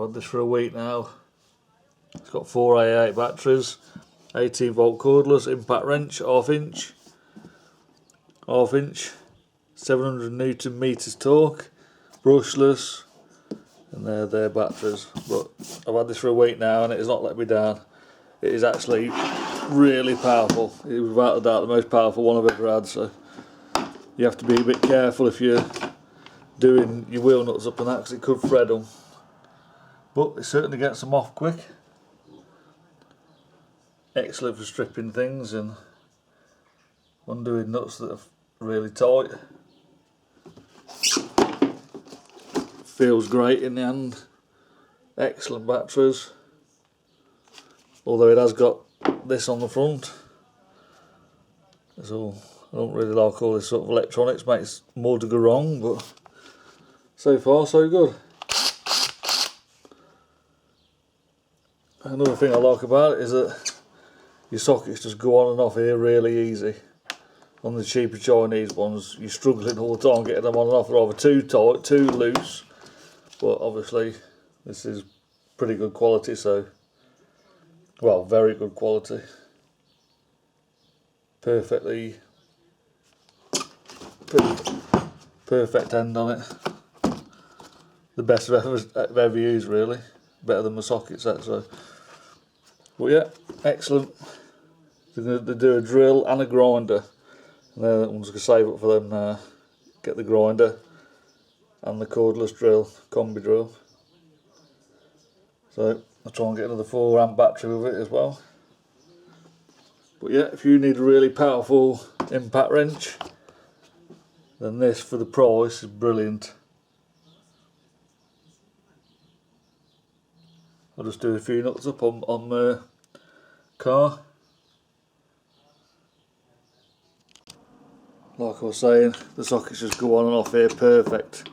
I've had this for a week now. It's got 4 AA8 batteries, 18 volt cordless impact wrench, half inch, 700 Newton meters torque, brushless, and they're their batteries. But I've had this for a week now and it has not let me down. It is actually really powerful. It was without a doubt the most powerful one I've ever had, so you have to be a bit careful if you're doing your wheel nuts up and that, because it could thread them. But it certainly gets them off quick. Excellent for stripping things and undoing nuts that are really tight. Feels great in the hand. Excellent batteries. Although it has got this on the front. It's all, I don't really like all this sort of electronics, makes more to go wrong, but so far so good. Another thing I like about it is that your sockets just go on and off here really easy. On the cheaper Chinese ones, you're struggling all the time getting them on and off. They're either too tight, too loose, but obviously this is pretty good quality, so, well, very good quality. Perfect end on it. The best I've ever used, really. Better than my socket set, so. But yeah, excellent. They do a drill and a grinder. And then I'm just going to save up for them now. Get the grinder and the cordless drill, combi drill. So I'll try and get another 4 amp battery with it as well. But yeah, if you need a really powerful impact wrench, then this for the price is brilliant. I'll just do a few nuts up on the car. Like I was saying, the sockets just go on and off here perfect.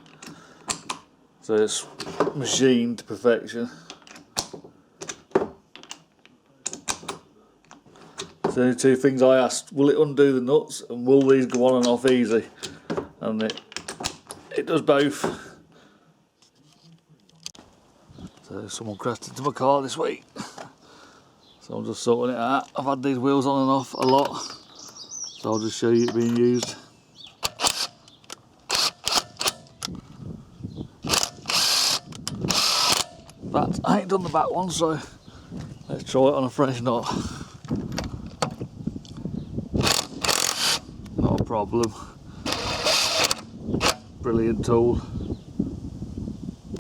So it's machined to perfection. So the only 2 things I asked, will it undo the nuts and will these go on and off easy? And it does both. So someone crashed into my car this week. So I'm just sorting it out. I've had these wheels on and off a lot. So I'll just show you it being used. But I ain't done the back one, so let's try it on a fresh knot. Not a problem. Brilliant tool.